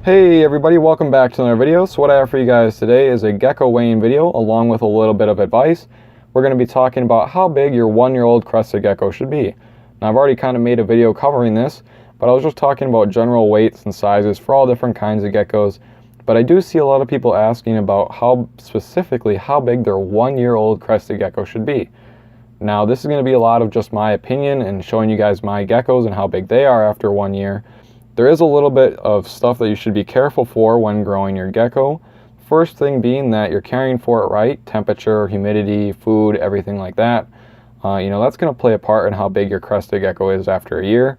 Hey everybody, welcome back to another video. So what I have for you guys today is a gecko weighing video along with a little bit of advice. We're going to be talking about how big your 1-year-old crested gecko should be. Now I've already kind of made a video covering this, but I was just talking about general weights and sizes for all different kinds of geckos. But I do see a lot of people asking about how specifically how big their 1-year-old crested gecko should be. Now this is going to be a lot of just my opinion and showing you guys my geckos and how big they are after 1 year. There is a little bit of stuff that you should be careful for when growing your gecko. First thing being that you're caring for it right, temperature, humidity, food, everything like that. That's going to play a part in how big your crested gecko is after a year.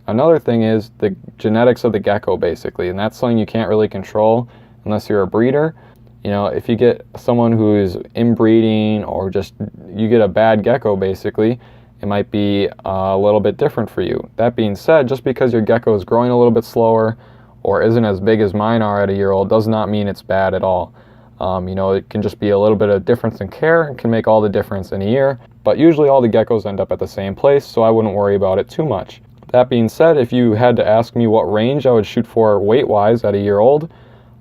Another thing is the genetics of the gecko basically, and that's something you can't really control unless you're a breeder. If you get someone who's inbreeding or just you get a bad gecko basically, it might be a little bit different for you. That being said, just because your gecko is growing a little bit slower or isn't as big as mine are at a year old does not mean it's bad at all. It can just be a little bit of difference in care and can make all the difference in a year. But usually all the geckos end up at the same place, so I wouldn't worry about it too much. That being said, if you had to ask me what range I would shoot for weight-wise at a year old,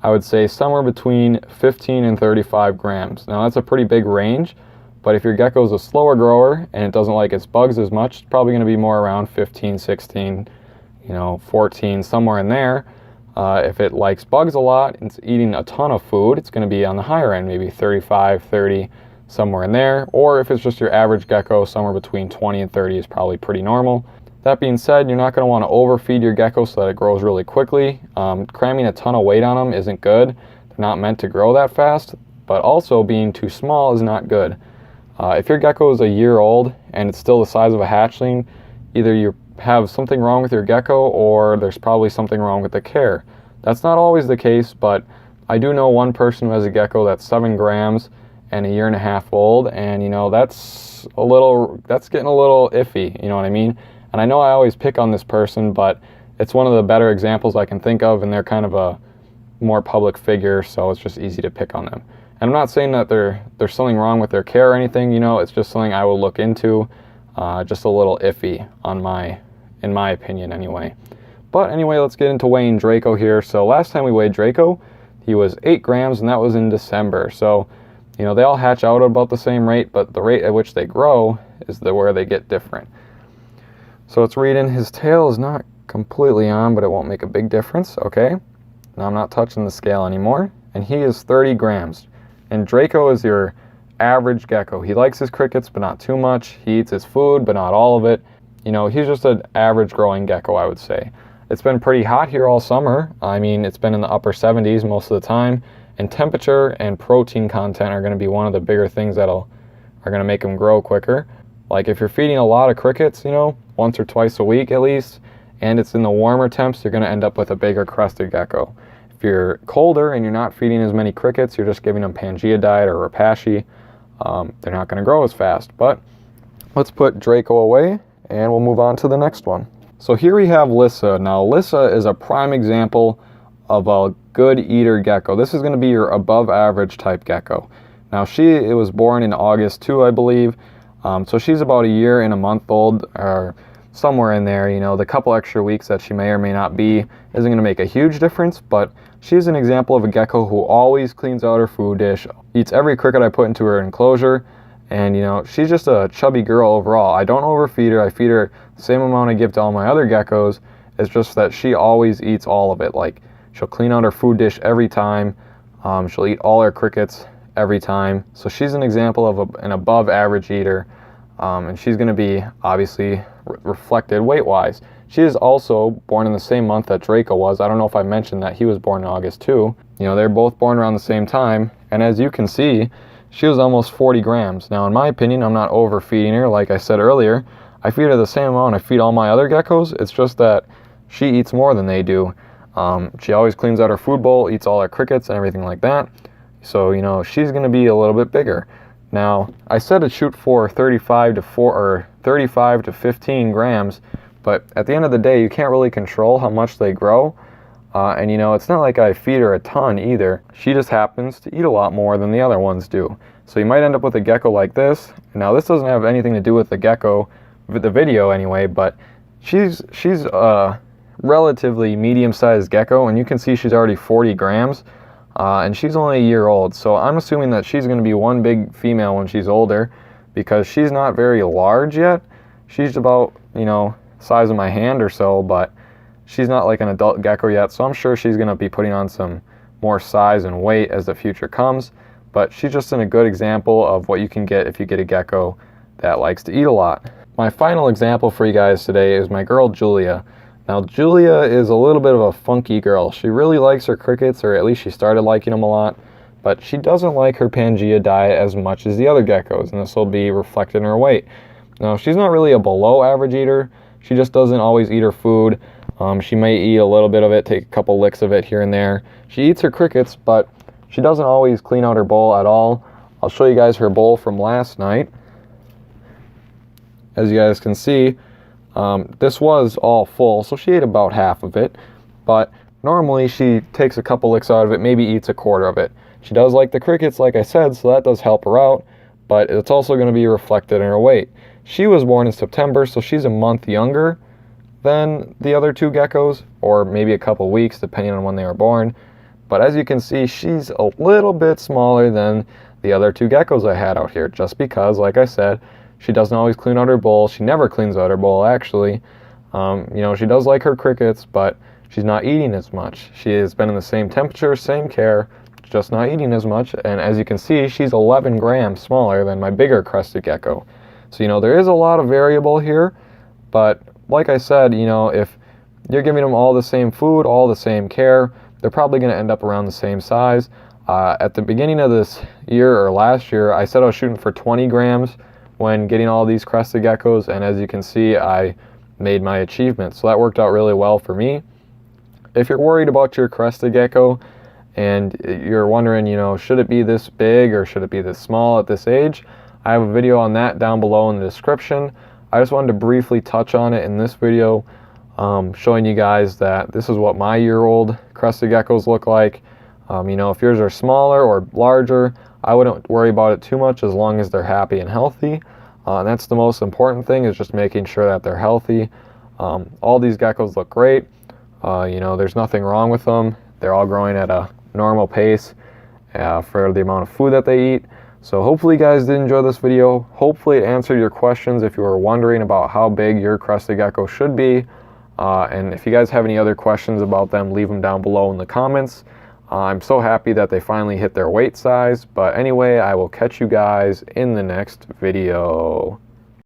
I would say somewhere between 15 and 35 grams. Now that's a pretty big range. But if your gecko is a slower grower and it doesn't like its bugs as much, it's probably going to be more around 15, 16, 14, somewhere in there. If it likes bugs a lot and it's eating a ton of food, it's going to be on the higher end, maybe 35, 30, somewhere in there. Or if it's just your average gecko, somewhere between 20 and 30 is probably pretty normal. That being said, you're not going to want to overfeed your gecko so that it grows really quickly. Cramming a ton of weight on them isn't good. They're not meant to grow that fast, but also being too small is not good. If your gecko is a year old and it's still the size of a hatchling, either you have something wrong with your gecko or there's probably something wrong with the care. That's not always the case, but I do know one person who has a gecko that's 7 grams and a year and a half old, and that's getting a little iffy, you know what I mean? And I know I always pick on this person, but it's one of the better examples I can think of, and they're kind of a more public figure, so it's just easy to pick on them. And I'm not saying that there's something wrong with their care or anything, it's just something I will look into, just a little iffy in my opinion anyway. But anyway, let's get into weighing Draco here. So last time we weighed Draco, he was 8 grams and that was in December. So, they all hatch out at about the same rate, but the rate at which they grow is where they get different. So it's reading, his tail is not completely on, but it won't make a big difference. Okay, now I'm not touching the scale anymore, and he is 30 grams. And Draco is your average gecko. He likes his crickets, but not too much. He eats his food, but not all of it. He's just an average growing gecko, I would say. It's been pretty hot here all summer. I mean, it's been in the upper 70s most of the time. And temperature and protein content are going to be one of the bigger things that are going to make them grow quicker. Like if you're feeding a lot of crickets, once or twice a week at least, and it's in the warmer temps, you're going to end up with a bigger crested gecko. If you're colder and you're not feeding as many crickets, you're just giving them Pangea diet or Rapashi, they're not going to grow as fast. But let's put Draco away and we'll move on to the next one. So here we have Lissa. Now Lissa is a prime example of a good eater gecko. This is going to be your above average type gecko. Now it was born in August too, I believe. So she's about a year and a month old, or somewhere in there. The couple extra weeks that she may or may not be isn't going to make a huge difference, but she's an example of a gecko who always cleans out her food dish, eats every cricket I put into her enclosure, and she's just a chubby girl overall. I don't overfeed her. I feed her the same amount I give to all my other geckos. It's just that she always eats all of it. Like, she'll clean out her food dish every time. She'll eat all her crickets every time. So she's an example of an above average eater, and she's going to be obviously reflected weight-wise. She is also born in the same month that Draco was. I don't know if I mentioned that he was born in August too. They're both born around the same time, and as you can see, she was almost 40 grams. Now, in my opinion, I'm not overfeeding her. Like I said earlier, I feed her the same amount I feed all my other geckos. It's just that she eats more than they do. She always cleans out her food bowl, eats all her crickets and everything like that. So, she's going to be a little bit bigger. Now, I said to shoot for 35 to 15 grams, but at the end of the day, you can't really control how much they grow. And it's not like I feed her a ton either. She just happens to eat a lot more than the other ones do. So you might end up with a gecko like this. Now, this doesn't have anything to do with the gecko, with the video anyway, but she's relatively medium-sized gecko, and you can see she's already 40 grams, and she's only a year old. So I'm assuming that she's going to be one big female when she's older, because she's not very large yet. She's about, you know, size of my hand or so, but she's not like an adult gecko yet, so I'm sure she's going to be putting on some more size and weight as the future comes. But she's just a good example of what you can get if you get a gecko that likes to eat a lot. My final example for you guys today is my girl Julia. Now Julia is a little bit of a funky girl. She really likes her crickets, or at least she started liking them a lot, but she doesn't like her Pangea diet as much as the other geckos, and this will be reflected in her weight. Now she's not really a below average eater, she just doesn't always eat her food. She may eat a little bit of it, take a couple licks of it here and there. She eats her crickets, but she doesn't always clean out her bowl at all. I'll show you guys her bowl from last night. As you guys can see, this was all full, so she ate about half of it, but normally she takes a couple licks out of it, maybe eats a quarter of it. She does like the crickets, like I said, so that does help her out, but it's also going to be reflected in her weight. She was born in September, so she's a month younger than the other two geckos, or maybe a couple weeks depending on when they were born. But as you can see, she's a little bit smaller than the other two geckos I had out here, just because, like I said, she doesn't always clean out her bowl. She never cleans out her bowl, actually. You know, she does like her crickets, but she's not eating as much. She has been in the same temperature, same care, just not eating as much. And as you can see, she's 11 grams smaller than my bigger crested gecko. So, you know, there is a lot of variable here, but like I said, you know, if you're giving them all the same food, all the same care, they're probably going to end up around the same size. At the beginning of this year, or last year, I said I was shooting for 20 grams when getting all these crested geckos, and as you can see, I made my achievement. So that worked out really well for me. If you're worried about your crested gecko and you're wondering, you know, should it be this big or should it be this small at this age, I have a video on that down below in the description. I just wanted to briefly touch on it in this video, showing you guys that this is what my year-old crested geckos look like. You know, if yours are smaller or larger, I wouldn't worry about it too much as long as they're happy and healthy. And that's the most important thing, is just making sure that they're healthy. All these geckos look great. You know, there's nothing wrong with them. They're all growing at a normal pace for the amount of food that they eat. So hopefully you guys did enjoy this video. Hopefully it answered your questions if you were wondering about how big your crested gecko should be. And if you guys have any other questions about them, leave them down below in the comments. I'm so happy that they finally hit their weight size. But anyway, I will catch you guys in the next video.